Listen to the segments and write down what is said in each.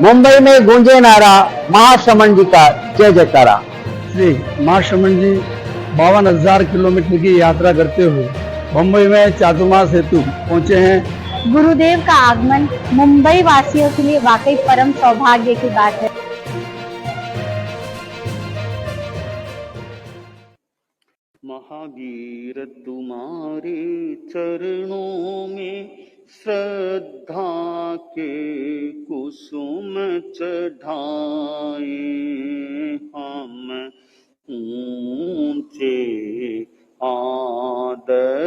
मुंबई में गूंजे नारा महाश्रमण जी का जय जयकारा। श्री महाश्रमण जी 52,000 किलोमीटर की यात्रा करते हुए मुंबई में चातुर्मास हेतु पहुंचे हैं। गुरुदेव का आगमन मुंबई वासियों के लिए वाकई परम सौभाग्य की बात है। महावीर तुम्हारे चरणों में श्रद्धा के कुसुम चढ़ाए, हम ऊंचे आदर्शों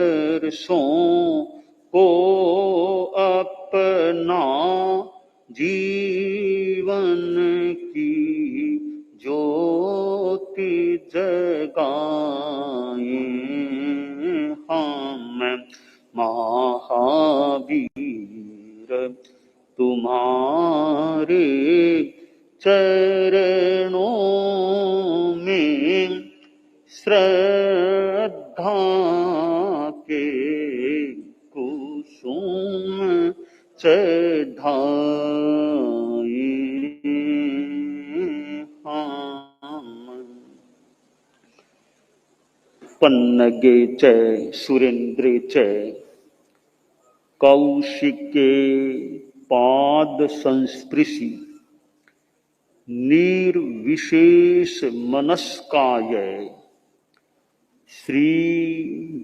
को अपना जीवन की ज्योति जगाए, हम महावीर तुम्हारे चरणों में श्रद्धा के कुसुम चढ़ाए, पन्नगे च सुरेंद्रे च कौशिके पाद संस्पृशि निर्विशेष मनस्काय श्री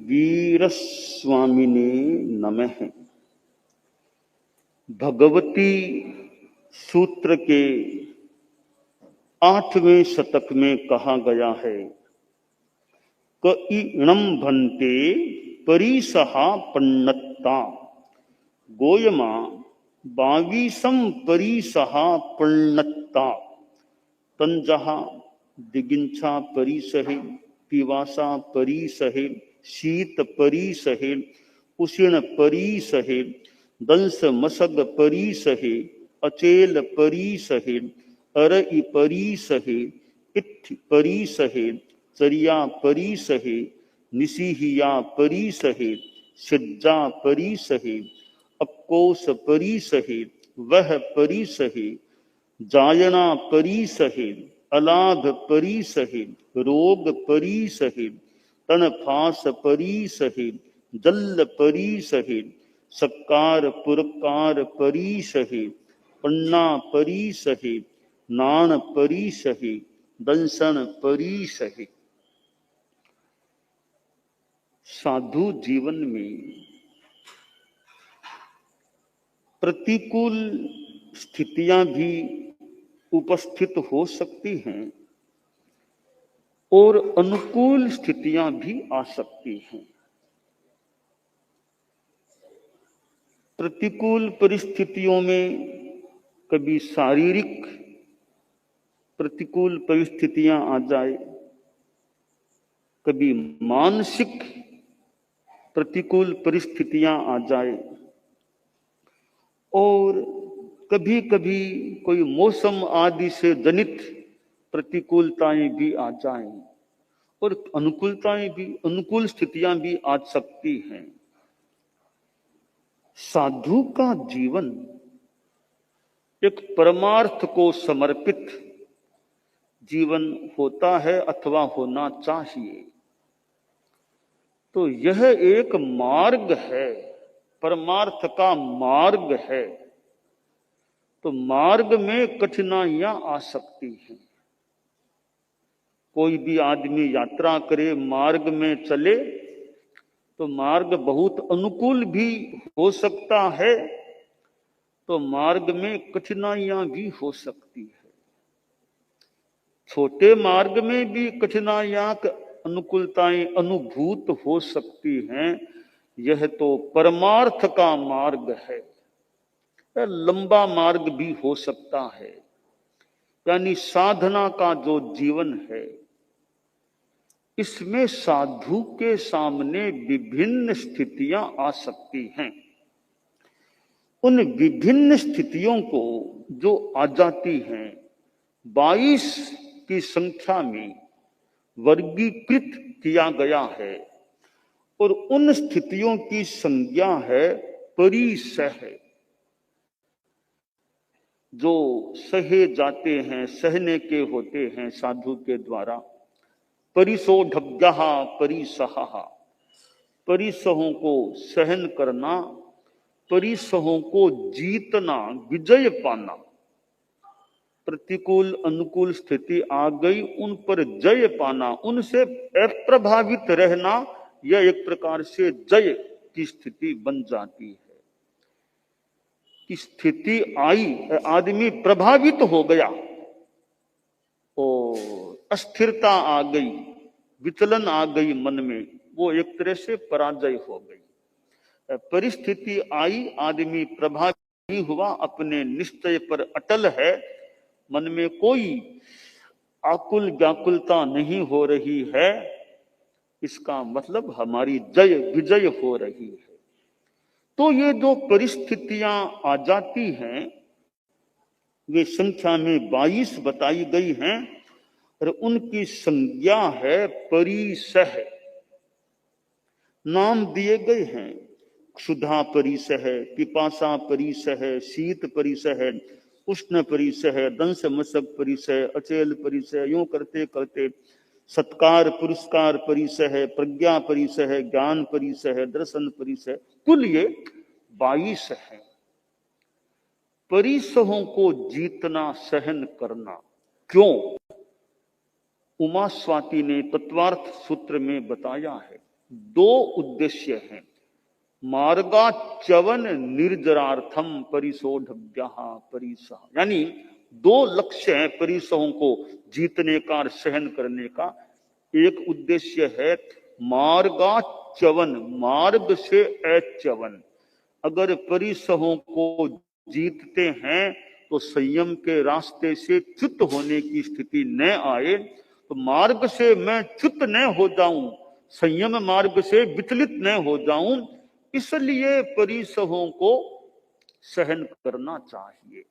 वीर स्वामिने नमः। भगवती सूत्र के 8वें शतक में कहा गया है क इणम भन्ते परिसहा पन्नत्ता गोयमा 22 परिसहा पन्नत्ता तंजहा दिगिंछा परिसहे पिवासा परिसहे शीत परिसहे उष्ण परिसहे दंस मसग परिसहे अचेल परिसहे अरई परिसहे इत्थ परिसहे चरिया परिसहे निसिहिया परिसहे सिज्जा परिसहे अक्कोश परिसहे वह परिसहे जायना परिसहे अलाभ परिसहे रोग परिसहे तनफास परिसहे जल्ल परिसहे सत्कार पुरकार परिसहे पन्ना परिसहे नान परिसहे दंसन परिसहे। साधु जीवन में प्रतिकूल स्थितियां भी उपस्थित हो सकती हैं और अनुकूल स्थितियां भी आ सकती हैं। प्रतिकूल परिस्थितियों में कभी शारीरिक प्रतिकूल परिस्थितियां आ जाए, कभी मानसिक प्रतिकूल परिस्थितियां आ जाए और कभी कभी कोई मौसम आदि से जनित प्रतिकूलताएं भी आ जाएं और अनुकूल स्थितियां भी आ सकती हैं। साधु का जीवन एक परमार्थ को समर्पित जीवन होता है अथवा होना चाहिए। तो यह एक मार्ग है, परमार्थ का मार्ग है। तो मार्ग में कठिनाइयां आ सकती हैं। कोई भी आदमी यात्रा करे, मार्ग में चले तो मार्ग बहुत अनुकूल भी हो सकता है, तो मार्ग में कठिनाइयां भी हो सकती है। छोटे मार्ग में भी कठिनाइयां अनुकूलताएं अनुभूत हो सकती हैं। यह तो परमार्थ का मार्ग है। लंबा मार्ग भी हो सकता है, यानी साधना का जो जीवन है, इसमें साधु के सामने विभिन्न स्थितियां आ सकती हैं। उन विभिन्न स्थितियों को जो आ जाती हैं 22 की संख्या में वर्गीकृत किया गया है और उन स्थितियों की संज्ञा है परिसह। जो सहे जाते हैं, सहने के होते हैं साधु के द्वारा। परिसोढव्यः परिसहः, परिसहों को सहन करना, परिसहों को जीतना, विजय पाना। प्रतिकूल अनुकूल स्थिति आ गई, उन पर जय पाना, उनसे अप्रभावित रहना, यह एक प्रकार से जय की स्थिति बन जाती है। कि स्थिति आई, आदमी प्रभावित हो गया और अस्थिरता आ गई, विचलन आ गई मन में, वो एक तरह से पराजय हो गई। परिस्थिति आई, आदमी प्रभावित नहीं हुआ, अपने निश्चय पर अटल है, मन में कोई आकुल व्याकुलता नहीं हो रही है, इसका मतलब हमारी जय विजय हो रही है। तो ये जो परिस्थितियां आ जाती हैं वे संख्या में 22 बताई गई हैं और उनकी संज्ञा है परिसह। नाम दिए गए हैं, क्षुधा परिसह, पिपासा परिसह, शीत परिसह, उष्ण परिसह, दंश मशक परिसह, अचेल परिसह, यूं करते करते सत्कार पुरस्कार परिसह, प्रज्ञा परिसह, ज्ञान परिसह, दर्शन परिसह, कुल ये 22 है। परिसहों को जीतना, सहन करना क्यों? उमा स्वाति ने तत्वार्थ सूत्र में बताया है, 2 उद्देश्य हैं। मार्गाच्चवन निर्जरार्थम परिसोढव्यः परिसः, यानी 2 लक्ष्य हैं परिसहों को जीतने का, सहन करने का। एक उद्देश्य है मार्गाच्चवन, मार्ग से अच्चवन। अगर परिसहों को जीतते हैं तो संयम के रास्ते से च्युत होने की स्थिति न आए, तो मार्ग से मैं च्युत न हो जाऊं, संयम मार्ग से विचलित न हो जाऊं, इसलिए परिसहों को सहन करना चाहिए।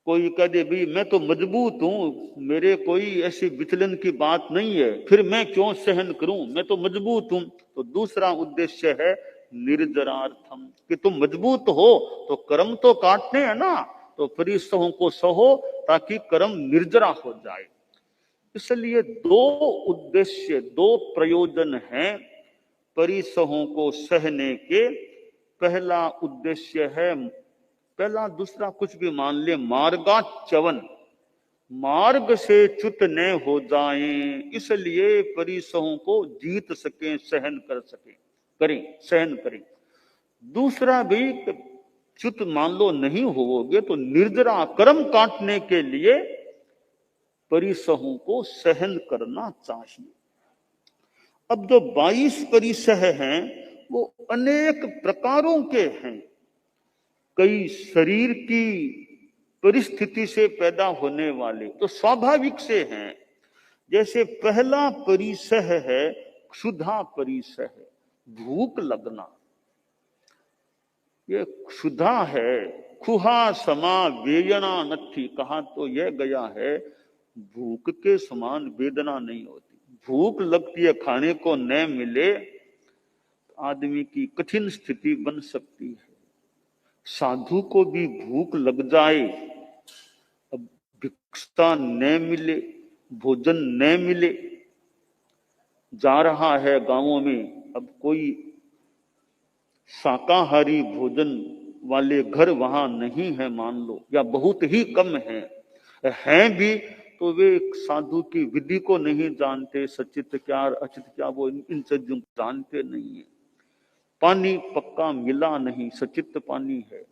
कोई कह दे भी मैं तो मजबूत हूं, मेरे कोई ऐसी विचलन की बात नहीं है, फिर मैं क्यों सहन करूं, मैं तो मजबूत हूं। तो दूसरा उद्देश्य है निर्जरार्थम, कि तुम मजबूत हो तो कर्म तो काटने हैं ना, तो परिसहों को सहो ताकि कर्म निर्जरा हो जाए। इसलिए 2 उद्देश्य, 2 प्रयोजन हैं परिसहों को सहने के। पहला उद्देश्य है, पहला दूसरा कुछ भी मान ले, मार्गाच्चवन, मार्ग से च्युत न हो जाएं, इसलिए परिसहों को जीत सकें, सहन कर सकें, करें, सहन करें। दूसरा भी, च्युत मान लो नहीं होगे तो निर्जरा कर्म काटने के लिए परिसहों को सहन करना चाहिए। अब जो 22 परिसह हैं वो अनेक प्रकारों के हैं। कई शरीर की परिस्थिति से पैदा होने वाले तो स्वाभाविक से हैं। जैसे पहला परिसह है क्षुधा परिसह, भूख लगना। ये क्षुधा है, खुहा समा वेदना नथी, कहा तो यह गया है भूख के समान वेदना नहीं होती। भूख लगती है, खाने को न मिले आदमी की कठिन स्थिति बन सकती है। साधु को भी भूख लग जाए, अब भिक्षा न मिले, भोजन न मिले, जा रहा है गांवों में, अब कोई शाकाहारी भोजन वाले घर वहां नहीं है मान लो, या बहुत ही कम हैं भी तो वे साधु की विधि को नहीं जानते, सचित क्या अचित क्या वो इन चीजों को जानते नहीं है। पानी पक्का मिला नहीं, सचित पानी है।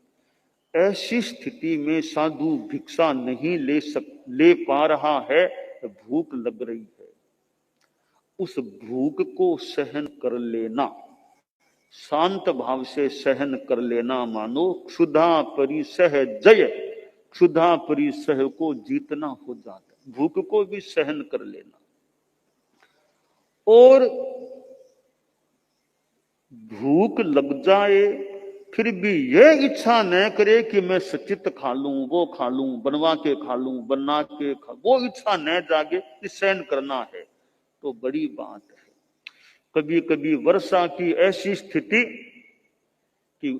ऐसी स्थिति में साधु भिक्षा नहीं ले पा रहा है, भूख लग रही है। उस भूख को सहन कर लेना, शांत भाव से सहन कर लेना, मानो क्षुधा परिसह जय, क्षुधा परिसह को जीतना हो जाता है। भूख को भी सहन कर लेना, और भूख लग जाए फिर भी यह इच्छा न करे कि मैं सचित खा लूं, वो खा लूं, बनवा के खा लूं, बना के खा, वो इच्छा न जागे कि सहन करना है, तो बड़ी बात है। कभी कभी वर्षा की ऐसी स्थिति कि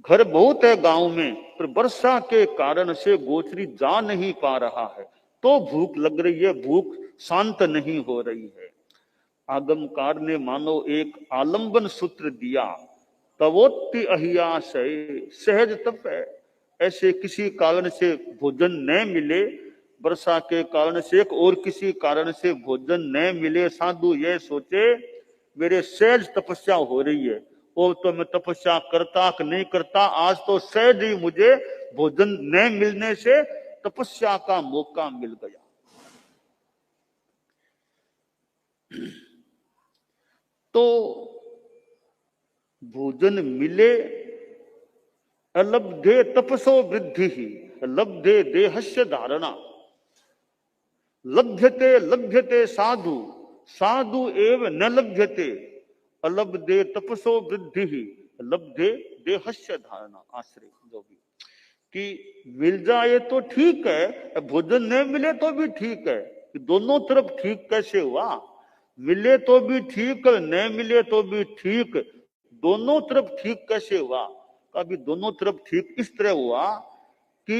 घर बहुत है गांव में, पर वर्षा के कारण से गोचरी जा नहीं पा रहा है, तो भूख लग रही है, भूख शांत नहीं हो रही है। आगमकार ने मानो एक आलंबन सूत्र दिया, तवोत्ति अहियाशय, सहज तप है। ऐसे किसी कारण से भोजन न मिले, वर्षा के कारण से और किसी कारण से भोजन न मिले, साधु ये सोचे मेरे सहज तपस्या हो रही है, और तो मैं तपस्या करता कि नहीं करता, आज तो सहज ही मुझे भोजन न मिलने से तपस्या का मौका मिल गया। तो भोजन मिले, अलब्धे तपसो वृद्धि ही, लब्धे देहस्य धारणा, लभ्यते लभ्यते साधु, साधु एव न लभ्यते, अलब्धे तपसो वृद्धि ही, लब्धे देहस्य धारणा। आश्रय जो भी कि मिल जाए तो ठीक है, भोजन न मिले तो भी ठीक है, दोनों तरफ ठीक कैसे हुआ? मिले तो भी ठीक, न मिले तो भी ठीक, दोनों तरफ ठीक कैसे हुआ? कभी दोनों तरफ ठीक इस तरह हुआ कि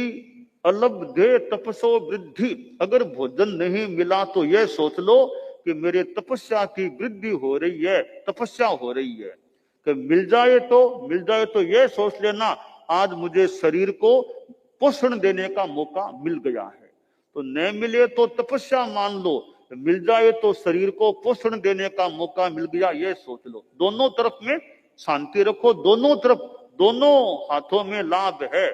अलब्धे तपसो वृद्धि, अगर भोजन नहीं मिला तो यह सोच लो कि मेरे तपस्या की वृद्धि हो रही है, तपस्या हो रही है। कि मिल जाए तो यह सोच लेना आज मुझे शरीर को पोषण देने का मौका मिल गया है। तो न मिले तो तपस्या मान लो, मिल जाए तो शरीर को पोषण देने का मौका मिल गया, यह सोच लो। दोनों तरफ में शांति रखो, दोनों तरफ, दोनों हाथों में लाभ है।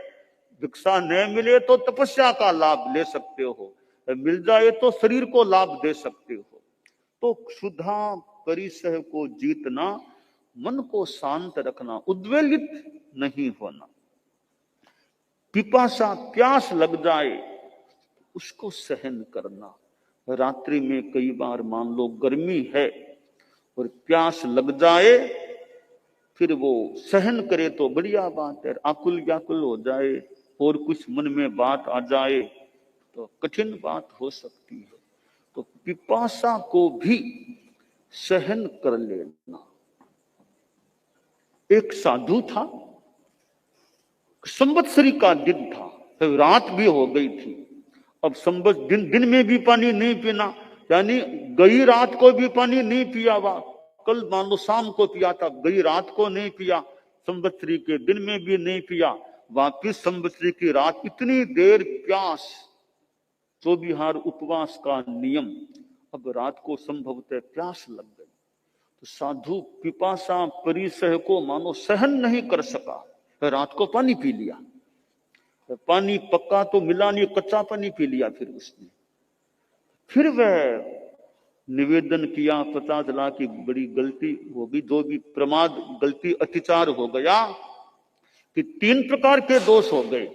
भिक्षा न मिले तो तपस्या का लाभ ले सकते हो, मिल जाए तो शरीर को लाभ दे सकते हो। तो क्षुधा परिसह को जीतना, मन को शांत रखना, उद्वेलित नहीं होना। पिपासा प्यास लग जाए उसको सहन करना। रात्रि में कई बार मान लो गर्मी है और प्यास लग जाए, फिर वो सहन करे तो बढ़िया बात है। आकुल व्याकुल हो जाए और कुछ मन में बात आ जाए तो कठिन बात हो सकती है। तो पिपासा को भी सहन कर लेना। एक साधु था, संवत्सरी का दिन था, तो रात भी हो गई थी। अब संवत्स दिन में भी पानी नहीं पीना, यानी गई रात को भी पानी नहीं पिया, वह कल मान लो शाम को पिया था, गई रात को नहीं पिया, संवत्सरी के दिन में भी नहीं पिया, वापिस संवत्सरी की रात इतनी देर प्यास, तो बिहार उपवास का नियम। अब रात को संभवतः प्यास लग गई, तो साधु पिपासा परिसह को मानो सहन नहीं कर सका, रात को पानी पी लिया। पानी पक्का तो मिला नहीं, कच्चा पानी पी लिया। फिर वह निवेदन किया, पता चला कि बड़ी गलती हो गई, जो भी प्रमाद, गलती, अतिचार हो गया कि 3 प्रकार के दोष हो गए।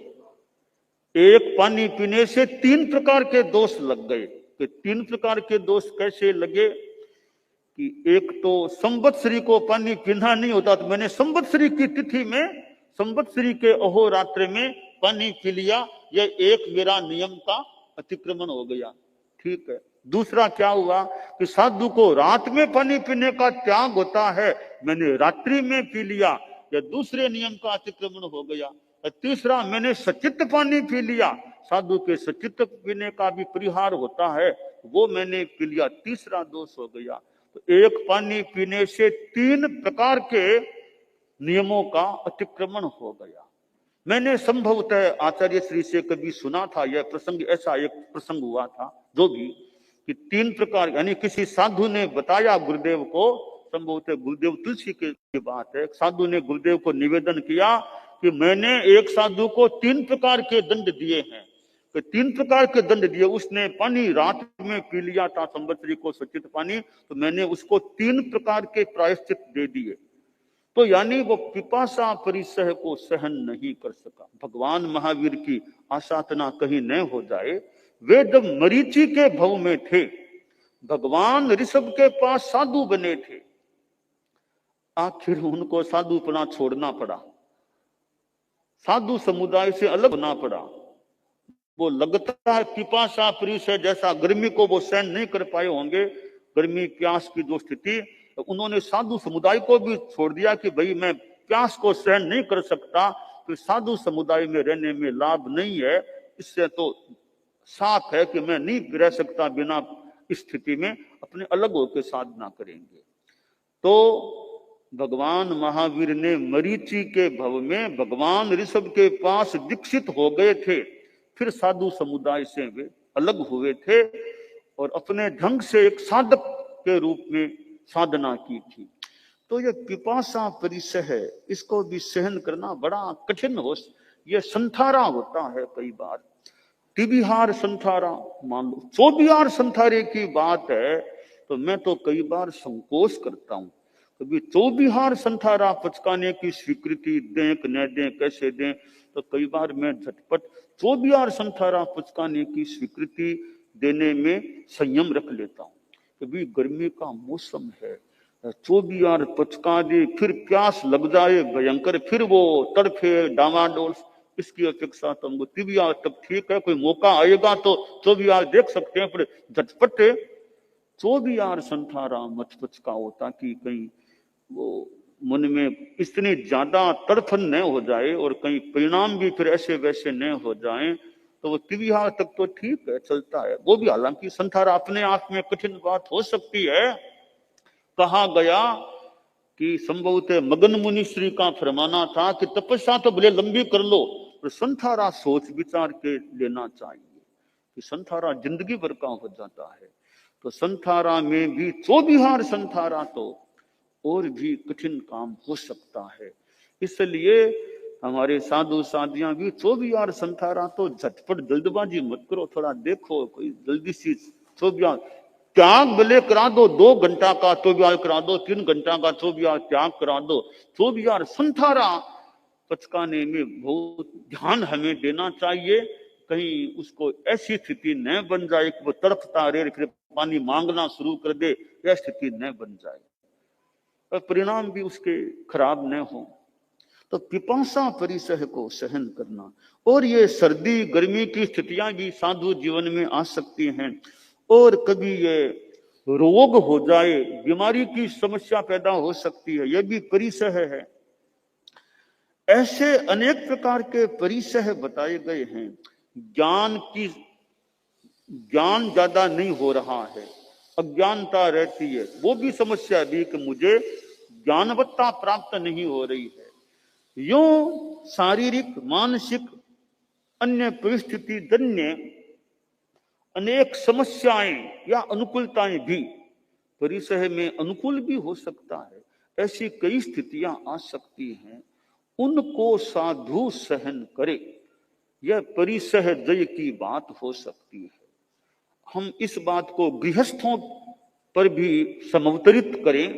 एक पानी पीने से 3 प्रकार के दोष लग गए। कि 3 प्रकार के दोष कैसे लगे कि एक तो संवत्सरी को पानी पीना नहीं होता, तो मैंने संवत्सरी की तिथि में, संवत्सरी के अहोरात्र में पानी पी लिया, यह एक मेरा नियम का अतिक्रमण हो गया। ठीक है। दूसरा क्या हुआ कि साधु को रात में पानी पीने का त्याग होता है, मैंने रात्रि में पी लिया, यह दूसरे नियम का अतिक्रमण हो गया। तीसरा, मैंने सचित्त पानी पी लिया, साधु के सचित्त पीने का भी परिहार होता है, वो मैंने पी लिया, तीसरा दोष हो गया। तो एक पानी पीने से 3 प्रकार के नियमों का अतिक्रमण हो गया। मैंने संभवतः आचार्य श्री से कभी सुना था यह प्रसंग, ऐसा एक प्रसंग हुआ था जो भी कि 3 प्रकार, यानी किसी साधु ने बताया गुरुदेव को, संभवतः गुरुदेव तुलसी की बात है, साधु ने गुरुदेव को निवेदन किया कि मैंने एक साधु को 3 प्रकार के दंड दिए हैं, तो 3 प्रकार के दंड दिए। उसने पानी रात में पी लिया था, संवत्सरी को सचित पानी, तो मैंने उसको 3 प्रकार के प्रायश्चित दे दिए। तो यानी वो पिपासा परिसह को सहन नहीं कर सका। भगवान महावीर की आसाधना कहीं न हो जाए, वे जब मरीचि के भव में थे, भगवान ऋषभ के पास साधु बने थे, आखिर उनको साधुपना छोड़ना पड़ा, साधु समुदाय से अलग होना पड़ा। वो लगता है पिपासा परिसह जैसा, गर्मी को वो सहन नहीं कर पाए होंगे, गर्मी प्यास की जो स्थिति, तो उन्होंने साधु समुदाय को भी छोड़ दिया कि भाई मैं प्यास को सहन नहीं कर सकता तो साधु समुदाय में रहने में लाभ नहीं है। इससे तो साफ है कि मैं नहीं रह सकता बिना स्थिति में, अपने अलग होकर साधना करेंगे। तो भगवान महावीर ने मरीचि के भव में भगवान ऋषभ के पास दीक्षित हो गए थे, फिर साधु समुदाय से वे अलग हुए थे और अपने ढंग से एक साधक के रूप में साधना की थी। तो ये पिपासा परिसह है, इसको भी सहन करना बड़ा कठिन हो। ये संथारा होता है कई बार, टिबिहार संथारा, मान लो चौबिहार संथारे की बात है तो मैं तो कई बार संकोच करता हूं, कभी चौबिहार संथारा पचकाने की स्वीकृति दें कि न दें, कैसे दें, तो कई बार मैं झटपट चौबिहार संथारा पचकाने की स्वीकृति देने में संयम रख लेता हूं। कभी गर्मी का मौसम है, चौबिहार पचका दे, फिर प्यास लग जाए भयंकर, फिर वो तड़फे डामाडोल, इसकी अपेक्षा तो हमको टिबिहार तक ठीक है, कोई मौका आएगा तो चौबिहार देख सकते हैं, पर झटपट चौबिहार संथारा मत पचकाओ ताकि कहीं वो मन में इतनी ज्यादा तड़फन न हो जाए और कहीं परिणाम भी फिर ऐसे वैसे न हो जाएं। तो वो टिबिहार तक तो ठीक है, चलता है, वो भी हालांकि संथारा अपने आप में कठिन बात हो सकती है। कहा गया कि संभवतः मगन मुनि श्री का फरमाना था कि तपस्या तो भले लंबी कर लो पर संथारा सोच विचार के लेना चाहिए, कि संथारा जिंदगी भर का हो जाता है। तो संथारा में भी चौबिहार संथारा तो और भी कठिन काम हो सकता है। इसलिए हमारे साधु साधियां भी चौबिहार संथारा तो झटपट जल्दबाजी मत करो, थोड़ा देखो, कोई जल्दी सी चौबिहार त्याग भले करा दो, 2 घंटा का चौबिहार करा दो, 3 घंटा का चौबिहार त्याग करा दो, चौबिहार संथारा पचकाने में बहुत ध्यान हमें देना चाहिए, कहीं उसको ऐसी स्थिति न बन जाए कि वो तड़पता रहे फिर पानी मांगना शुरू कर दे, यह स्थिति न बन जाए और परिणाम भी उसके खराब न हो। तो पिपासा परिसह को सहन करना, और ये सर्दी गर्मी की स्थितियां भी साधु जीवन में आ सकती हैं, और कभी ये रोग हो जाए, बीमारी की समस्या पैदा हो सकती है, यह भी परिसह है। ऐसे अनेक प्रकार के परिसह बताए गए हैं। ज्ञान ज्यादा नहीं हो रहा है, अज्ञानता रहती है, वो भी समस्या भी कि मुझे ज्ञानवत्ता प्राप्त नहीं हो रही है। यूं शारीरिक मानसिक अन्य परिस्थिति जन्य अनेक समस्याएं या अनुकूलताएं भी परिसह में अनुकूल भी हो सकता है। ऐसी कई स्थितियां आ सकती हैं, उनको साधु सहन करे, यह परिसह जय की बात हो सकती है। हम इस बात को गृहस्थों पर भी समवतरित करें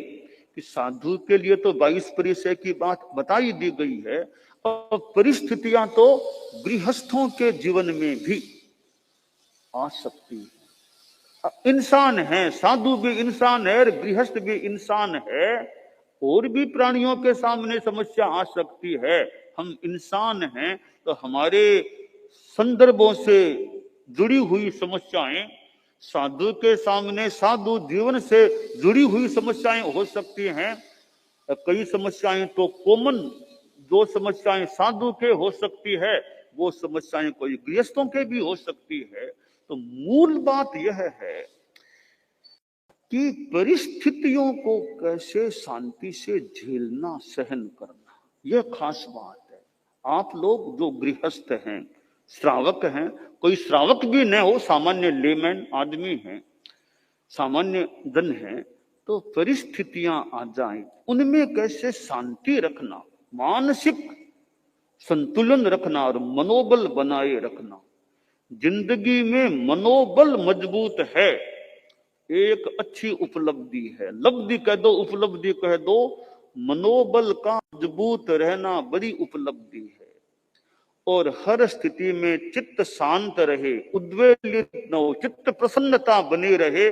कि साधु के लिए तो 22 परिसह की बात बताई दी गई है, और परिस्थितियां तो गृहस्थों के जीवन में भी आ सकती है। इंसान है, साधु भी इंसान है, गृहस्थ भी इंसान है, और भी प्राणियों के सामने समस्या आ सकती है। हम इंसान हैं तो हमारे संदर्भों से जुड़ी हुई समस्याएं, साधु के सामने साधु जीवन से जुड़ी हुई समस्याएं हो सकती हैं। कई समस्याएं तो कॉमन, जो समस्याएं साधु के हो सकती है वो समस्याएं कोई गृहस्थों के भी हो सकती है। तो मूल बात यह है कि परिस्थितियों को कैसे शांति से झेलना, सहन करना, यह खास बात है। आप लोग जो गृहस्थ हैं, श्रावक हैं, कोई श्रावक भी न हो, सामान्य लेमैन आदमी हैं, सामान्य जन हैं, तो परिस्थितियां आ जाएं, उनमें कैसे शांति रखना, मानसिक संतुलन रखना और मनोबल बनाए रखना। जिंदगी में मनोबल मजबूत है, एक अच्छी उपलब्धि है। लब्धि कह दो, उपलब्धि कह दो, मनोबल का मजबूत रहना बड़ी उपलब्धि है। और हर स्थिति में चित्त शांत रहे, उद्वेलित न हो, चित्त प्रसन्नता बनी रहे,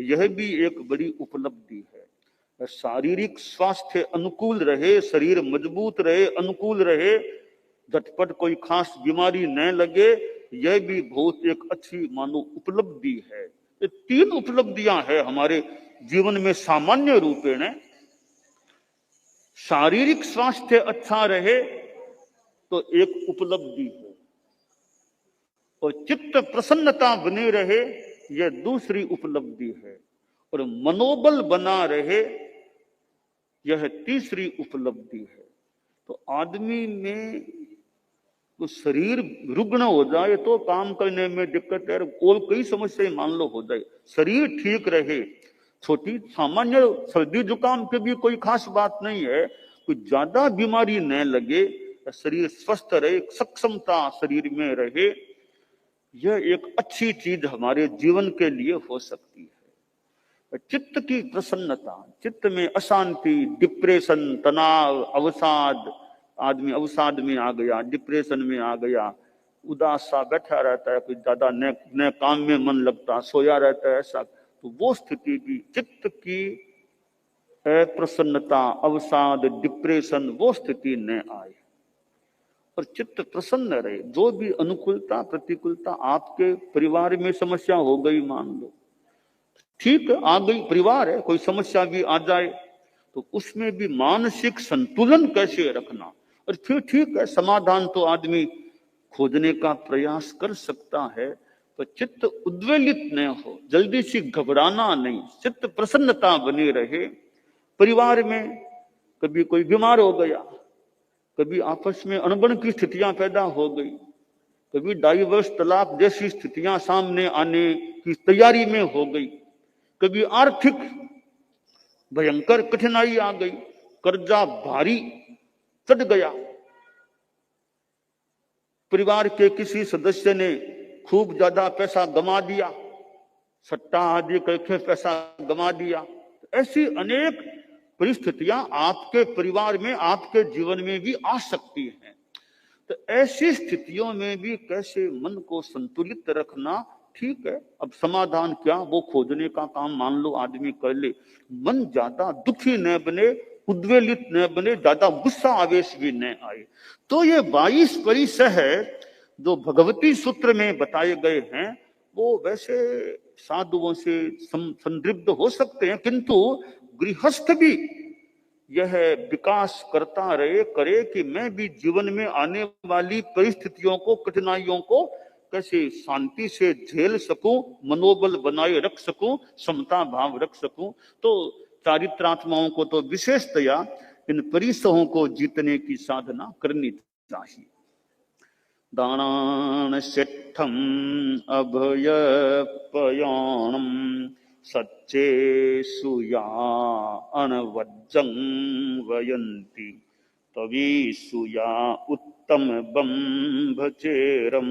यह भी एक बड़ी उपलब्धि है। शारीरिक स्वास्थ्य अनुकूल रहे, शरीर मजबूत रहे, अनुकूल रहे, झटपट कोई खास बीमारी न लगे, यह भी बहुत एक अच्छी मानो उपलब्धि है। ये 3 उपलब्धियां हैं हमारे जीवन में सामान्य रूपेण। शारीरिक स्वास्थ्य अच्छा रहे तो एक उपलब्धि है, और चित्त प्रसन्नता बनी रहे यह दूसरी उपलब्धि है, और मनोबल बना रहे यह तीसरी उपलब्धि है। तो आदमी में तो शरीर रुग्ण हो जाए तो काम करने में दिक्कत है, और कई समस्याएं मान लो हो जाए, शरीर ठीक रहे, छोटी सामान्य सर्दी जुकाम के भी कोई खास बात नहीं है, कोई ज्यादा बीमारी न लगे, शरीर स्वस्थ रहे, सक्षमता शरीर में रहे, यह एक अच्छी चीज हमारे जीवन के लिए हो सकती है। चित्त की प्रसन्नता, चित्त में अशांति, डिप्रेशन, तनाव, अवसाद, आदमी अवसाद में आ गया, डिप्रेशन में आ गया, उदास सा बैठा रहता है, कोई ज्यादा न काम में मन लगता, सोया रहता है, ऐसा, तो वो स्थिति की चित्त की प्रसन्नता, अवसाद, डिप्रेशन, वो स्थिति न आए और चित्त प्रसन्न रहे। जो भी अनुकूलता प्रतिकूलता, आपके परिवार में समस्या हो गई, मान लो ठीक आ गई, परिवार है, कोई समस्या भी आ जाए तो उसमें भी मानसिक संतुलन कैसे रखना, और फिर ठीक है, समाधान तो आदमी खोजने का प्रयास कर सकता है, तो चित्त उद्वेलित न हो, जल्दी से घबराना नहीं, चित्त प्रसन्नता बनी रहे। परिवार में कभी कोई बीमार हो गया, कभी आपस में अनबन की स्थितियां पैदा हो गई, कभी डाइवर्स, तलाक जैसी स्थितियां सामने आने की तैयारी में हो गई, कभी आर्थिक भयंकर कठिनाई आ गई, कर्जा भारी चढ़ गया, परिवार के किसी सदस्य ने खूब ज्यादा पैसा गमा दिया, सट्टा आदि करके पैसा गमा दिया, ऐसी अनेक परिस्थितियां आपके परिवार में, आपके जीवन में भी आ सकती हैं। तो ऐसी स्थितियों में भी कैसे मन को संतुलित रखना, ठीक है, अब समाधान क्या, वो खोजने का काम मान लो आदमी कर ले, मन ज्यादा दुखी न बने, उद्वेलित न बने, ज्यादा गुस्सा आवेश भी न आए। तो ये 22 परिसर है जो भगवती सूत्र में बताए गए हैं, वो वैसे साधुओं से संदिग्ध हो सकते हैं, किंतु गृहस्थ भी यह विकास करता रहे, करे कि मैं भी जीवन में आने वाली परिस्थितियों को, कठिनाइयों को कैसे शांति से झेल सकूं, मनोबल बनाए रख सकूं, समता भाव रख सकूं। तो चारित्रात्माओं को तो विशेषतया इन परिसरों को जीतने की साधना करनी चाहिए। दानान सिद्धम अभय पयाणम सच्चे सुया अनवज्जं वयंती तवी सुया उत्तम बंभचेरम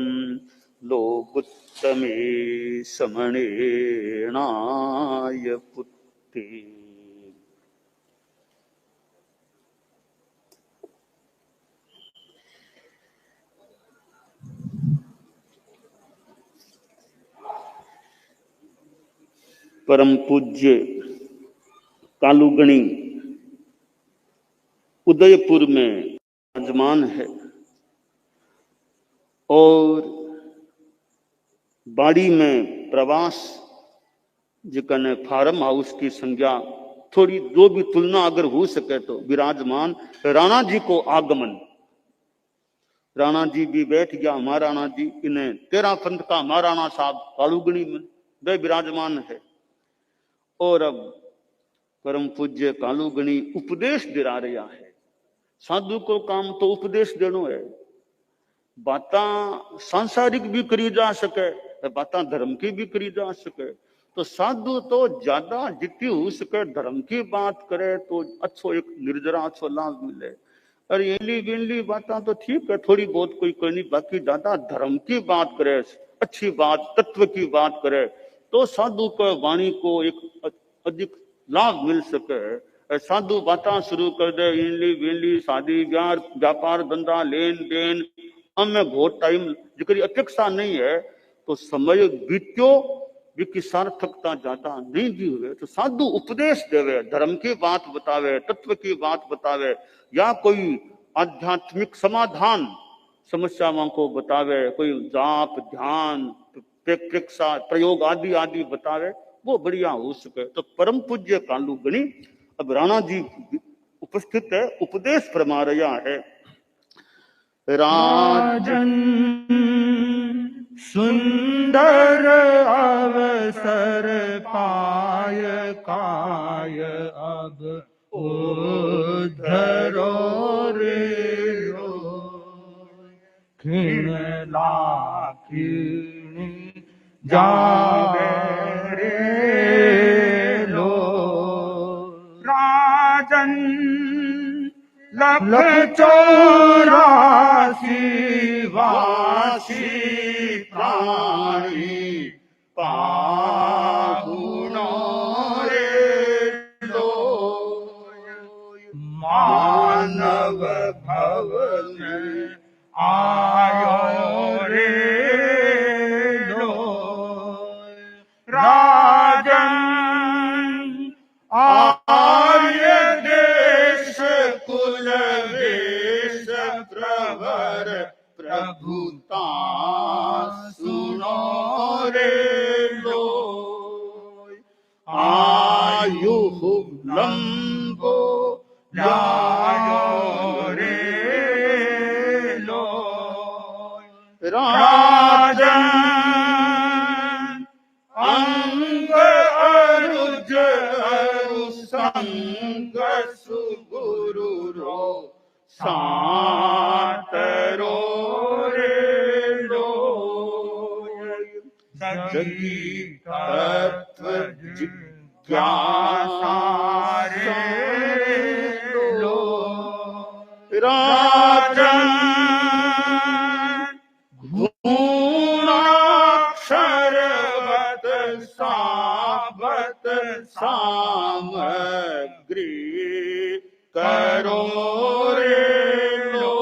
लोकुत्तमे समणेनाय पुत्ते। परम पूज्य कालूगणी उदयपुर में विराजमान है और बाड़ी में प्रवास जिकने फार्म हाउस की संज्ञा थोड़ी जो भी तुलना अगर हो सके तो विराजमान राणा जी को आगमन, राणा जी भी बैठ गया, महाराणा जी, इन्हें 13 पंथ का महाराणा साहब कालूगणी में वे विराजमान है। और अब परम पूज्य कालूगणी उपदेश दिला रहा है। साधु को काम तो उपदेश देनो है, बातें सांसारिक भी करी जा सके, बातें धर्म की भी करी जा सके। तो साधु तो ज्यादा जितनी हो सके धर्म की बात करे तो अच्छो एक निर्जरा अच्छो लाभ मिले। और एली बिनली बातें तो ठीक है, थोड़ी बहुत कोई करनी, बाकी ज्यादा धर्म की बात करे, अच्छी बात, तत्व की बात करे, तो साधु को वाणी को एक अधिक लाभ मिल सके। साधु बातें शुरू कर दे, इनली बिनली, शादी ब्याह, व्यापार धंधा, लेन देन, हमें बहुत टाइम जिकरी अपेक्षा नहीं है, तो समय बीत्यो की सार्थकता ज्यादा नहीं दी हुए। तो साधु उपदेश देवे, धर्म की बात बतावे, तत्व की बात बतावे, या कोई आध्यात्मिक समाधान समस्याओं को बतावे, कोई जाप ध्यान प्रेक्षा प्रयोग आदि आदि बतावे, वो बढ़िया हो सके। तो परम पूज्य कालूगणी अब राणा जी उपस्थित है, उपदेश फरमा रहा है। राजन सुंदर अवसर पाय काय अब उधरो रे खिण लाखिणी जावे रे लो। राजन लख 84 वासी प्राणी पाहुणो रे लो। मानव भवन आयो रे लो। राजन आर्य देश कुल वेश प्रवर प्रभुता सुनो रे लो। आयु लंबो लायो रे लो। राजन अंग अरुज अरु संग सुगुरु रो सातरो रे लो। जगी तत्व जिज्ञासा रे लो। राजन गुणाक्षरवत सावत सामग्री करो रे लो।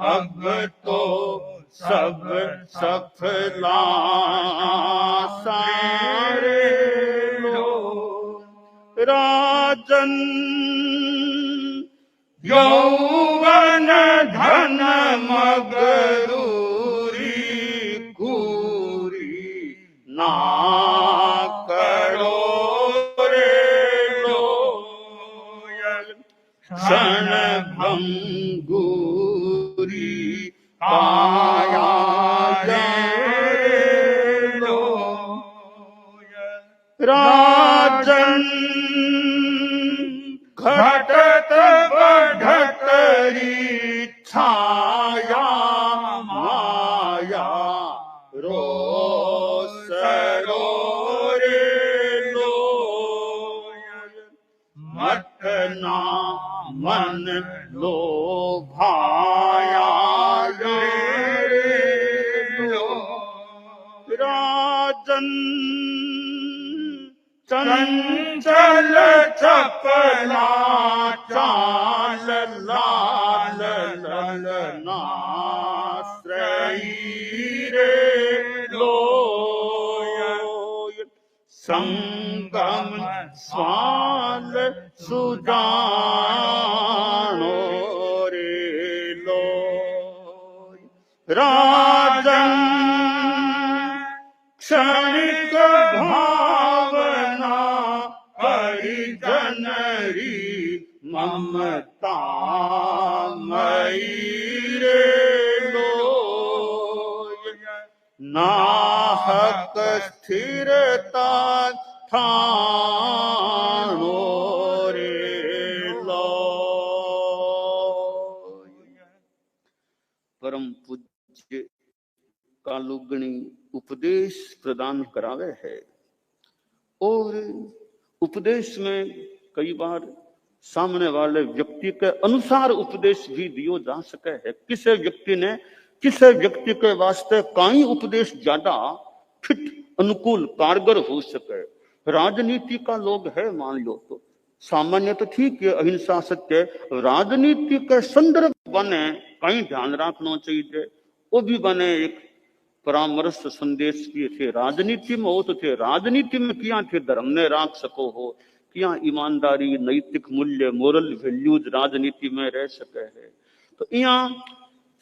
अब तो सब सफला सारे लो। राजन यौवन धन मगरूरी कूरी ना करो रे लो। क्षण भंगूरी काया रे लो। राजन घटत बढ़तरी छाया माया रोस रो रे लो। मत ना मन लोभाया रे लो। राजन चंचल चपला चाल लाल ललनाश्रयी रे लो। संगम स्वाल सुजानो रे लो। राजन क्षणिक भावना परिजनरी ममता मयी रे लो। नाहक स्थिरता ठाणो रे लो। परम पूज्य कालुगणी उपदेश प्रदान करावे है और उपदेश में कई बार सामने वाले व्यक्ति के अनुसार उपदेश भी दियो जा सके है। किसी व्यक्ति के वास्ते काई उपदेश ज्यादा फिट अनुकूल कारगर हो सके। राजनीति का लोग है मान लो तो सामान्य तो ठीक है, अहिंसा सत्य, राजनीति के संदर्भ बने कहीं ध्यान रखना चाहिए। वो भी बने एक परामर्श संदेश किए थे। राजनीति में हो तो थे, राजनीति में किया थे धर्म ने राख सको हो, किया ईमानदारी नैतिक मूल्य मोरल वैल्यूज राजनीति में रह सके है। तो यहाँ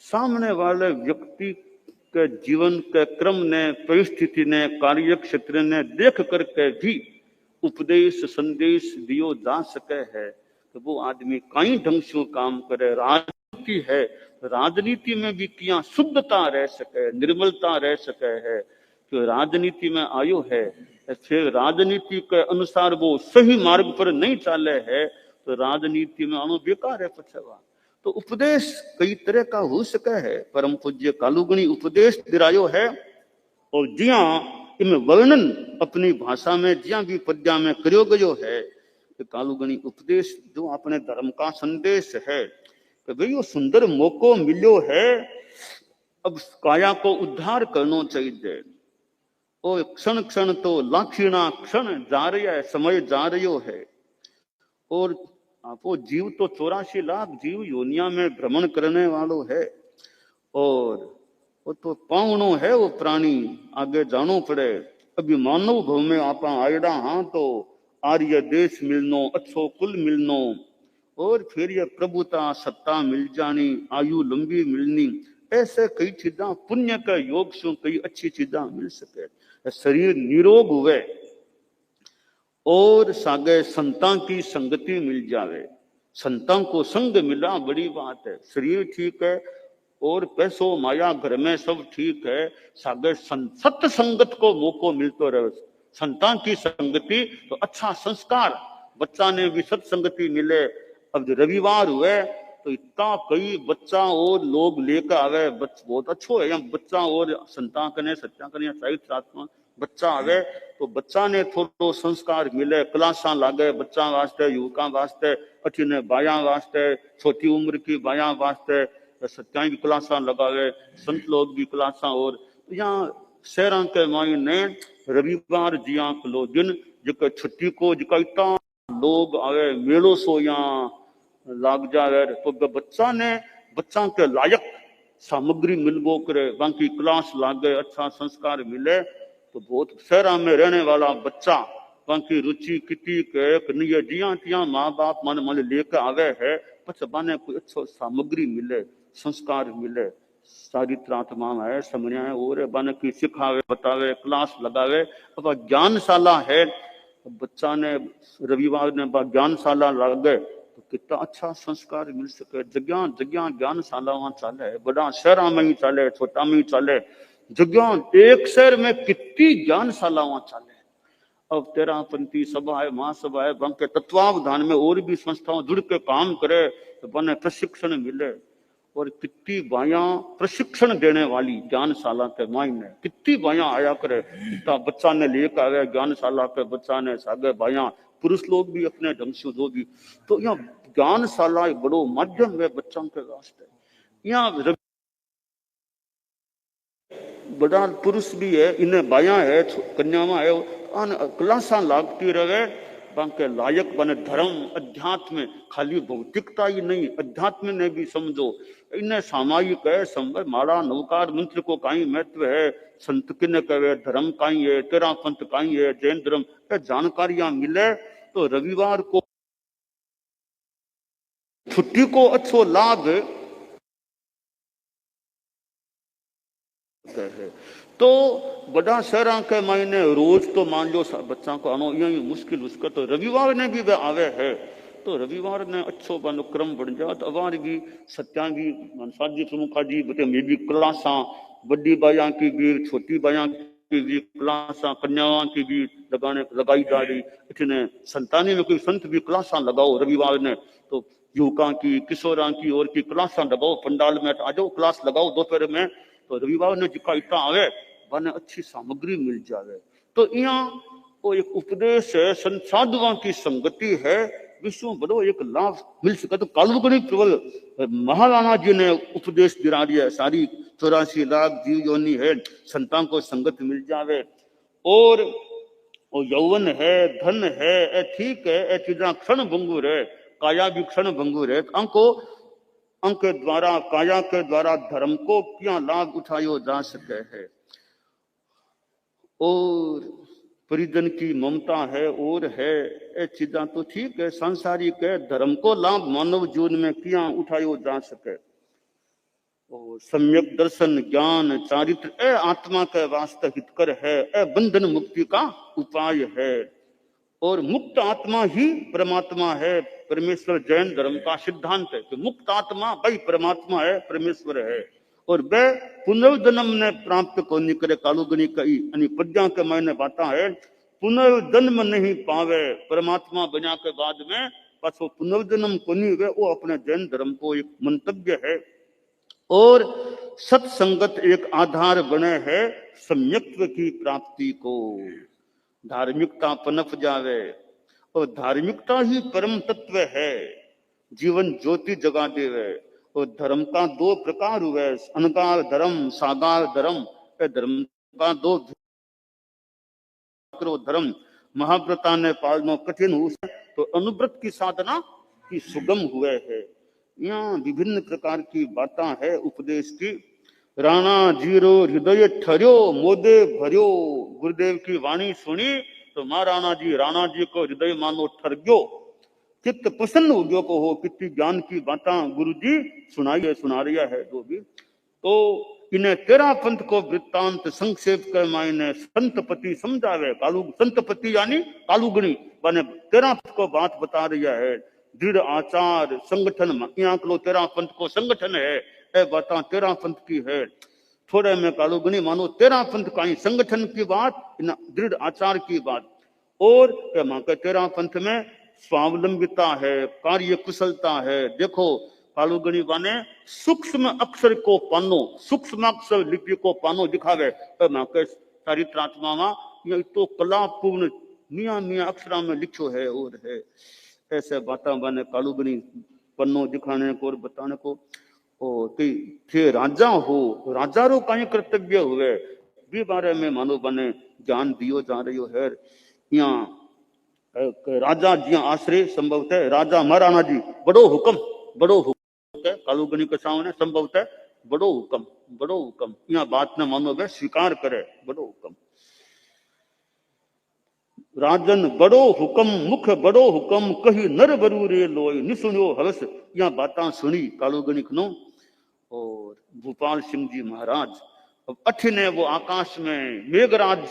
सामने वाले व्यक्ति के जीवन के क्रम ने परिस्थिति ने कार्य क्षेत्र ने देख करके भी उपदेश संदेश दियो जा सके है तो वो आदमी कई ढंग से काम करे। राजनीति है, राजनीति में भी किया शुद्धता रह सके, निर्मलता रह सके है। जो राजनीति में आयो है फिर राजनीति के अनुसार वो सही मार्ग पर नहीं चाले है तो राजनीति में आनो बेकार है पछवा। तो उपदेश कई तरह का हो सके है। परम पूज्य कालूगणी उपदेश दिरायो है और जिया इनमें वर्णन अपनी भाषा में जिया भी पद्या में करियो गयो है कि कालूगणी उपदेश जो अपने धर्म का संदेश है कि भाई वो सुंदर मौको मिलो है, अब काया को उद्धार करना चाहिए। और क्षण क्षण तो लाखीना क्षण जा रहा है, समय जा रही है और आपो जीव तो 84 लाख जीव योनिया में भ्रमण करने वालों है और वो तो पावनो है वो प्राणी, आगे जानो पड़े। अभी मानव भव में आप आयड़ा हाँ तो आर्य देश मिलनो, अच्छो कुल मिलनो और फिर ये प्रभुता सत्ता मिल जानी, आयु लंबी मिलनी, ऐसे कई चीजा पुण्य का योग से कई अच्छी चीजा मिल सके। शरीर निरोग हुए और सागे संतां की संगति मिल जावे। संतां को संग मिला बड़ी बात है। शरीर ठीक है और पैसों माया घर में सब ठीक है, सागे सत्य संगत को मौको मिलतो रहे। संतां की संगति तो अच्छा संस्कार, बच्चा ने भी सत्संगति मिले। अब रविवार हुए तो इतना कई बच्चा और लोग लेकर आवे, बहुत अच्छो है। बच्चा और संतान कने सत्या कने साहित्य आत्मा बच्चा आवे तो बच्चा ने थोड़ो संस्कार मिले, क्लासा लागे बच्चा वास्ते, युवका वास्ते, अठीने बाया वास्ते, छोटी उम्र की बाया वास्ते सत्या की क्लासा लगावे, संत लोग भी क्लासा। और यहाँ शहर के मायने रविवार जिया कलो दिन जो छुट्टी को जिका इतना लोग आवे, मेलो सो यहाँ लाग जावे तो बच्चा के लायक सामग्री मिलबो करे, बाकी क्लास लागे, अच्छा संस्कार मिले तो बहुत शहरा में रहने वाला बच्चा बाकी रुचि किटी के नहीं जिया तिया माँ बाप मन लेकर आवे है, पछ बाने कोई अच्छो सामग्री मिले, संस्कार मिले, चारित्रात्मा है समझा है और बाने की सिखावे बतावे, क्लास लगावे। अब ज्ञानशाला है, बच्चा ने रविवार ने ज्ञानशाला लागे तो कितना अच्छा संस्कार मिल सके। जगह जगह ज्ञानशाला वहां चाले, बड़ा शहरा में ही चाले, छोटा में ही चाले, जगह एक शहर में कितनी ज्ञानशाला वहां चाले। अब 13पंथी सभा है, महासभा है, के तत्वावधान में और भी संस्थाओं जुड़ के काम करे तो बने प्रशिक्षण मिले। और कितनी बाया प्रशिक्षण देने वाली ज्ञानशाला के मायने कितनी बाया आया करे, बच्चा ने लेकर आया ज्ञानशाला के, बच्चा ने सागे बाया, पुरुष लोग भी अपने ढंग से जो भी। तो यहाँ ज्ञानशाला बड़ो माध्यम है बच्चों के वास्ते। यहाँ बड़ा पुरुष भी है, इन्हें बाया है, कन्यावा है, क्लासा लागती रहे बाके लायक बने। धर्म अध्यात्म खाली भौतिकता ही नहीं, अध्यात्म ने भी समझो। इन्हें सामायिक है, संभव माला नवकार मंत्र को काई महत्व है, संत किन्ने कहे, धर्म काई है, तेरा पंथ काई है, जैन धर्म जानकारियां मिले तो रविवार को छुट्टी को अच्छो लाभ है। तो बड़ा शहर के मायने रोज तो मान लो बच्चा को आनो यही मुश्किल उसका, तो रविवार ने भी वह आवे है तो रविवार ने अच्छो बनो क्रम बन जाए। तो अवार भी सत्या भी मनसाजी प्रमुखा जी बते में भी क्लासा, बड़ी बाया की भी, छोटी बाया की भी क्लासा, कन्यावा की भी लगाई जा रही। इतने संतानी में कोई संत भी क्लासा लगाओ रविवार ने, तो युवका की, किशोरा की और की क्लासा लगाओ, पंडाल में आ जाओ क्लास लगाओ दोपहर में। तो रविवार ने जिका इतना आवे बने अच्छी सामग्री मिल जावे। तो यहाँ वो एक उपदेश है, संसाधुओं की संगति है, विश्व बड़ो एक लाभ मिल सके। तो कालुगणी प्रबल महाराणा जी ने उपदेश दिला दिया, सारी 84 लाख जीव योनि है, संतान को संगत मिल जावे और यौवन है, धन है, ठीक है, ए चीजा क्षण भंगुर है, काया भी क्षण भंगुर है। अंक द्वारा, काया के द्वारा धर्म को क्या लाभ उठायो जा सके है। और परिजन की ममता है और है, ये चीजा तो ठीक है, सांसारिक है, धर्म को लाभ मानव जीवन में क्या उठायो जा सके। और सम्यक दर्शन, ज्ञान, चारित्र ए आत्मा के वास्ते हितकर है, ए बंधन मुक्ति का उपाय है। और मुक्त आत्मा ही परमात्मा है। परमेश्वर जैन धर्म का सिद्धांत है कि मुक्त आत्मा भाई परमात्मा है, परमेश्वर है। और वह पुनर्जन्म ने प्राप्त कोनी करे। कालुगनी कई यानी पद्या के मायने बाता है पुनर्जन्म नहीं पावे। परमात्मा बना के बाद में पाछो पुनर्जन्म कोनी हुए, वो अपने जैन धर्म को एक मंतव्य है। और सत्संगत एक आधार बने है सम्यक्त्व की प्राप्ति को। धार्मिकता पनप जावे और धार्मिकता ही परम तत्व है, जीवन ज्योति जगा देवे। और धर्म का दो प्रकार हुए, अनगार धर्म, सागार धर्म। धर्म का दो धर्म महाव्रता ने पालनो कठिन हो तो अनुव्रत की साधना की सुगम हुए है। यहाँ विभिन्न प्रकार की बातें है उपदेश की। राणा जीरो हृदय ठर्यो मोदे भर्यो। गुरुदेव की वाणी सुनी तो महाराणा जी को हृदय मानो ठर गयो, चित्त प्रसन्न हो गयो को हो। कितनी ज्ञान की बातें गुरु जी सुना रहा है जो भी। तो इन्हें तेरा पंथ को वृत्तांत संक्षेप कर मायने संतपति समझावे। संतपति यानी कालुगणी बने तेरा पंथ को बात बता रहा है। दृढ़ आचार संगठन यहाँ लो तेरा पंथ को संगठन है, बातें तेरा पंथ की है। थोड़े में कालुगनी मानो तेरा पंथ का ही संगठन की बात, दृढ़ आचार की बात। और तेरा पंथ में स्वावलंबिता है, कार्य कुशलता है। देखो कालुगनी बाने सूक्ष्म अक्षर को पानो, सूक्ष्म अक्षर लिपि को पानो दिखावे। चारित्रात्मा में ये तो कलापूर्ण मिया मिया अक्षरा में लिखो है। और है ऐसे बातें बने कालुगनी पन्नो दिखाने को और बताने को। थे राजा हो, राजा रो कहीं कर्तव्य हुए भी बारे में मानो बने ज्ञान दियो जा रही है। यहाँ राजा जी आश्रय संभवतः राजा महाराणा जी बड़ो हुक्म कालुगनी के सामने संभवतः बड़ो हुक्म यहाँ बात न मानो वे स्वीकार करे। बड़ो हुक्म राजन बड़ो हुक्म मुख बड़ो हुक्म कही नर बरू रे लोय निसुनो हवस। यहाँ बातें सुनी कालुगनी खनो। और भूपाल सिंह जी महाराज अब अठिने वो आकाश में मेघराज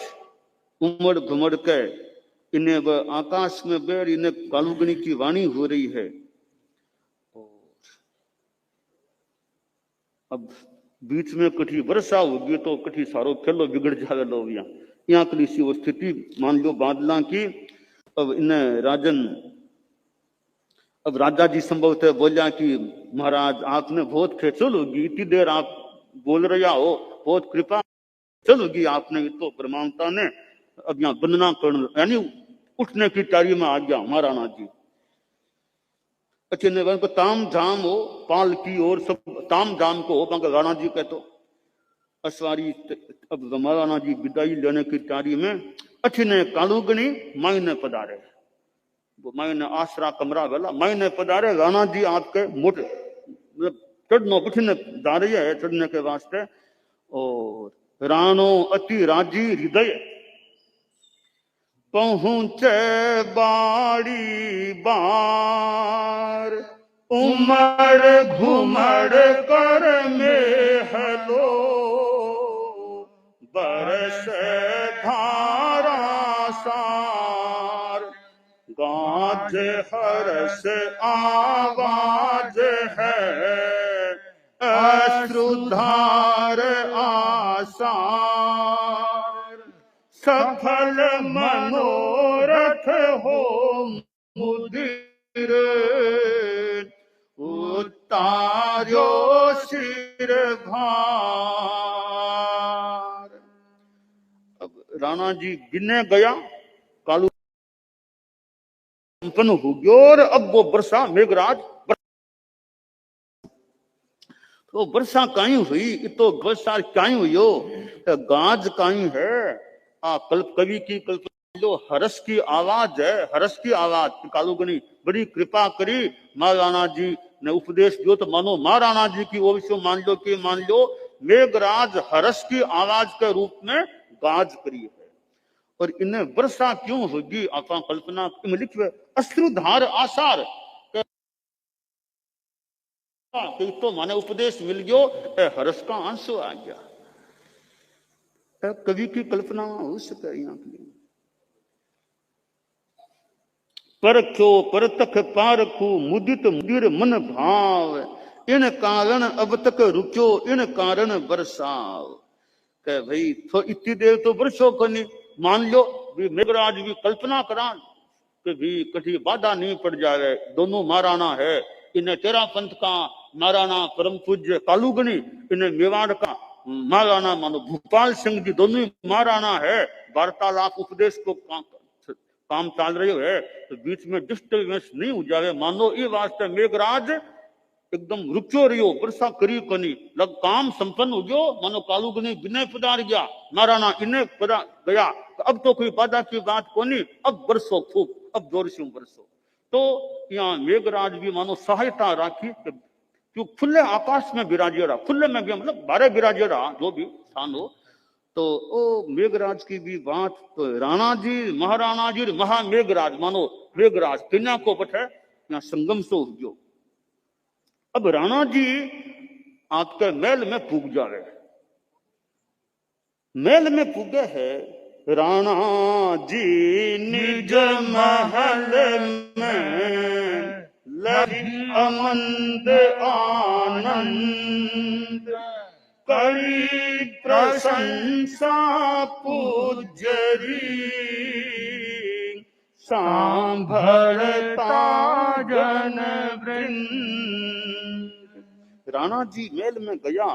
उमड़ घुमड़ के इन्हें वह आकाश में बैर इन्हें कालुगनी की वाणी हो रही है। अब बीच में कठी वर्षा होगी तो कठी सारो खेलो बिगड़ जावे लो। यहाँ की सी वो स्थिति मान लो बादला की। अब इन्हें राजन अब राजा जी संभवतः बोलिया कि महाराज आपने बहुत खेचल होगी, इतनी देर आप बोल रहा हो, बहुत कृपा चल होगी आपने। तो ब्रह्मांता ने अब यहाँ वंदना करने यानी उठने की तैयारी में आ गया महाराणा जी। अच्छे ने को ताम झाम हो पाल की और सब ताम झाम को हो मगर राणा जी कहते असवारी। अब महाराणा जी विदाई लेने की तैयारी में अच्छे कालुगनी मायने पधारे। वो मायने आसरा कमरा वाला मायने पधारे। राणा जी आपके मोटे चढ़नो पिठने जा रही है चढ़ने के वास्ते। और राणो अति राजी हृदय पहुंचे बाड़ी बार। उमड़ घुमड़ कर में हलो बरस धारा सार। गाज हरस आवाज है अश्रुधार आसार। सफल मनोरथ हो मुदिर उतार्यो सिर भार। अब राणा जी गिने गया कालू संपन्न हो गया। और अब वो वर्षा मेघराज तो वर्षा कहीं हुई तो वर्षा कहीं हुई हो गाज कहीं है। कवि की कल्पना जो हर्ष की आवाज है, हर्ष की आवाज। कालुगनी बड़ी कृपा करी, महाराणा जी ने उपदेश दियो तो मानो महाराणा जी की ओर से मान लो मेघराज हर्ष की आवाज के रूप में गाज करी है। और इन्हें वर्षा क्यों होगी आप कल्पना में लिखे अश्रुधार आसार तो माने उपदेश मिल गयो हर्ष का आंसू आ गया। कवि की कल्पना हो सके यहाँ के लिए। परख्यो परतख पारखू मुदित मुदिर मन भाव, इन कारण अब तक रुक्यो इन कारण बरसाव। कह भाई तो इतनी देर तो बरसो कनी, मान लो भी मेघराज भी कल्पना करा कि भी कभी बाधा नहीं पड़ जाए, दोनों महाराणा है, इन्हें तेरा पंथ का महाराणा परम पूज्य कालूगनी, इन्हें मेवाड़ का महाराणा मानो भूपाल सिंह जी, दोनों ही महाराणा है, वार्तालाप उपदेश को काम चाल रहे है, तो बीच में डिस्टर्बेंस नहीं हो जाए, मानो ये वास्ते मेघराज एकदम रुक्यो रहियो, वर्षा करी कनी, लग काम संपन्न हो गयो, मानो कालूगनी विनय पधार गया, महाराणा इन्हें पधार गया, तो अब तो कोई बाधा की बात कोनी, अब बरसो खूब, अब जोर से बरसो। तो यहाँ मेघराज भी मानो सहायता राखी, जो खुले आकाश में विराजे रहा, खुले में भी मतलब बारह विराजे रहा, जो भी स्थान हो, तो ओ मेघराज की भी बात, तो राणा जी महाराणा जी महामेघराज मानो मेघराज तीना को बठ यहाँ संगम सो गयो। अब राणा जी आपके महल में पूग जावे, महल में पूगे है राणा जी निज महल में लगी अमंद आनंद, करी प्रशंसा पूजरी, सांभरता जन वृंद। राणा जी महल में गया,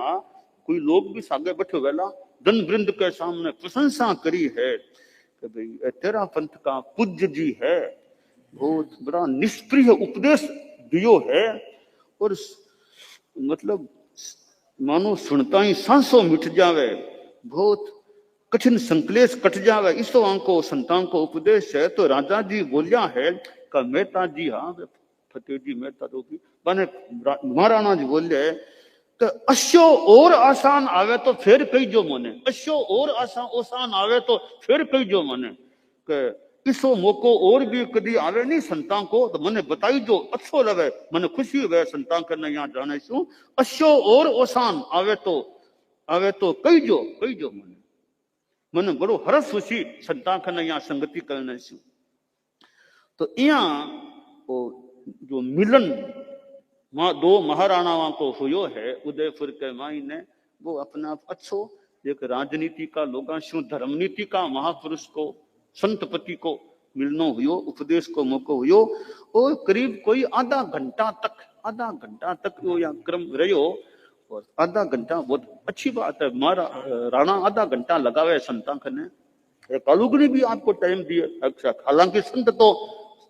कोई लोग भी सागे बैठे वेला, जन वृंद के सामने प्रशंसा करी है कि भाई तेरा पंथ का पूज्य जी है, बहुत बड़ा निष्प्रिय उपदेश दियो है, और मतलब मानो सुनता ही सांसों मिट जावे, बहुत कठिन संकलेश कट जावे, इस को संतान को उपदेश है। तो राजा जी बोलिया है का मेहता जी, हाँ फतेह जी मेहता तो की बने, महाराणा जी बोले तो अश्यो और आसान आवे तो फिर कही जो मने, अश्यो और आसान आवे तो फिर कही जो मने, के इसो मौको और भी कभी आवे नहीं संतान को, तो मने बताई जो अच्छो लगे, मने खुशी हुए संतान करने यहाँ जाने शू, अश्यो और आसान आवे तो कही जो मने, मने बड़ो हरस खुशी संतान करने यहाँ संगति करने शू। तो यहाँ जो मिलन दो महाराणाओं को हुयो है उदयपुर के माई ने, वो अपना अच्छो एक राजनीति का लोगा शू धर्म नीति का महापुरुष को संतपति को मिलनो हुयो, उपदेश को मौको हुयो, और करीब कोई आधा घंटा तक वो यहाँ क्रम रहो, और आधा घंटा बहुत अच्छी बात है, मारा राणा आधा घंटा लगावे संता करने, कालूगनी भी आपको टाइम दिए, हालांकि संत तो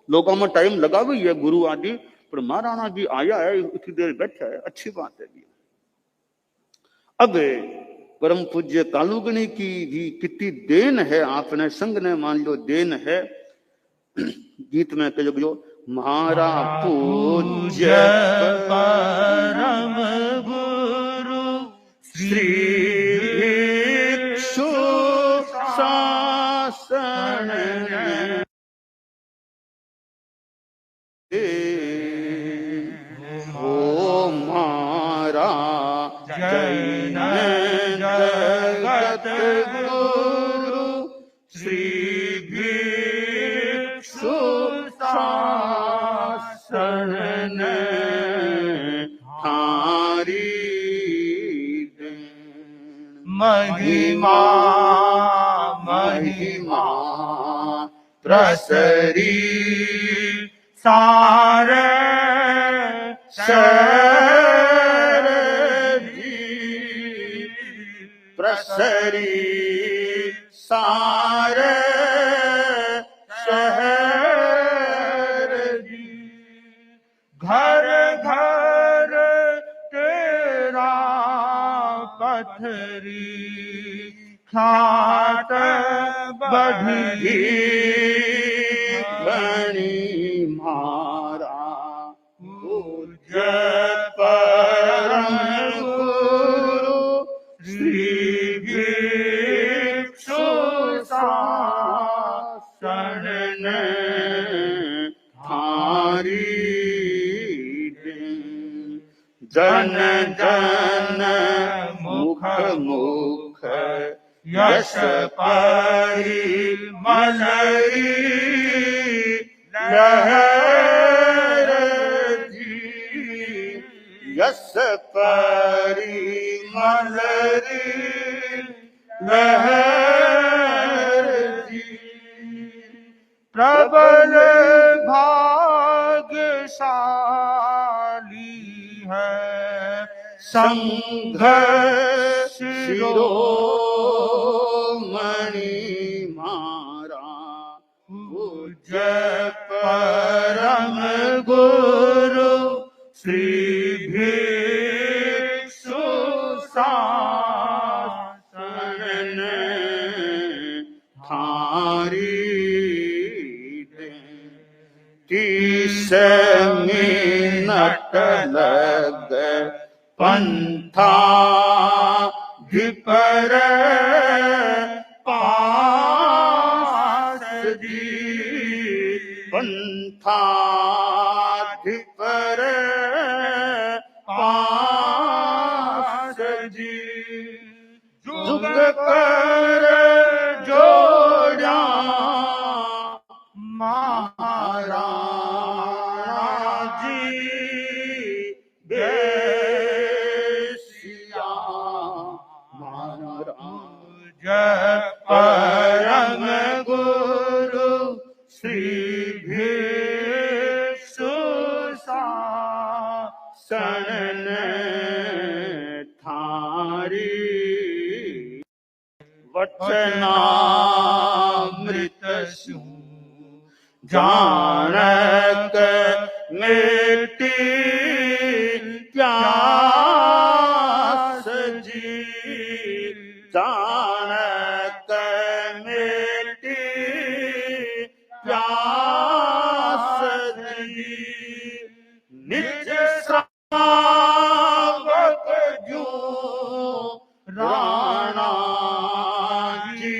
लोगों में टाइम लगावे ही है गुरु आदि, पर महाराणा जी आया है, इतनी देर बैठा है, अच्छी बात है भी। अब परम पूज्य कालूगनी की भी कितनी देन है, आपने संग ने मान लो देन है। गीत में कहो जो मारा पूज्य परम गुरु श्री भिक्षु शासन ओ मारा जैन जगत गुरु श्री भिक्षु शासन थारी महिमा प्रसरी सारे शहर प्रसरी सारे शहर घर घर तेरा पथरी ख्यात बढ़ी घनी मारा पूज्य परम गुरु श्री भिक्षु शासन थारी जन जन मुख यश परिमलई लहर जी यस परिमल री लहर जी प्रबल भाग्यशाली है संघ शिरोमणि मारा पूज्य परम गुरु श्री भिक्षु शासन थारी 30 मिनट लग पंथा धिपर पास जी पंथा धिपर पास जी जुग कर जोड़ा महाराज जी बेसिया महाराज परम गुरु श्री भिक्षु शासन थारी वचनामृत सु जानक मिट्टी प्यास जी जानक मिट्टी प्यास जी निज श्रावक जो राणा जी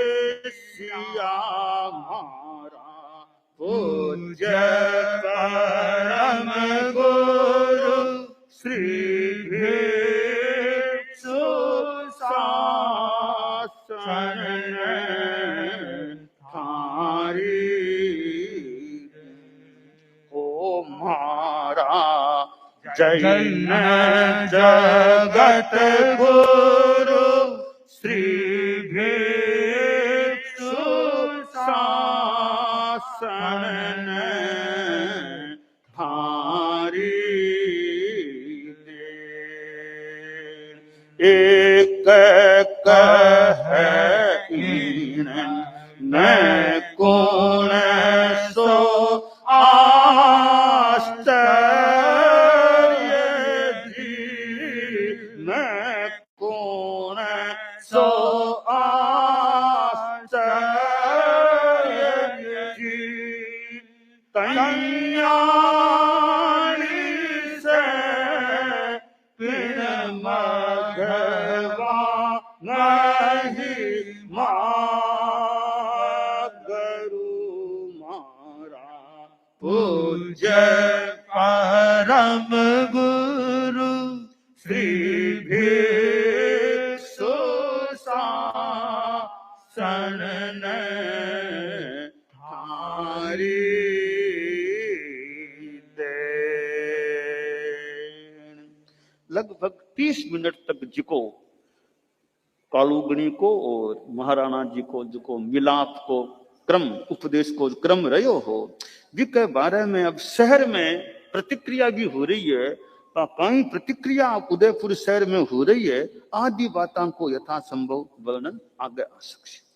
उपदेशिया मारा पूज्य परम गुरु श्री भिक्षु शासन थारी ओ मारा जैन जगत गुरु श्री भिक्षु शासन थारी एक कह न कौन सो आश्चर्य जी न कौन सो आश्चर्य जी कल्याणी से पिन मघवा नहीं मागरु मारा पूज्य परम गुरु श्री भिक्षु शासन थारी लगभग 30 मिनट तक जिको कालूगणी को और महाराणा जी को जिको मिलाप को क्रम उपदेश को क्रम रहो हो जिके बारे में अब शहर में प्रतिक्रिया भी हो रही है कई प्रतिक्रिया उदयपुर शहर में हो रही है आदि बातों को यथासंभव वर्णन आगे आ सकते।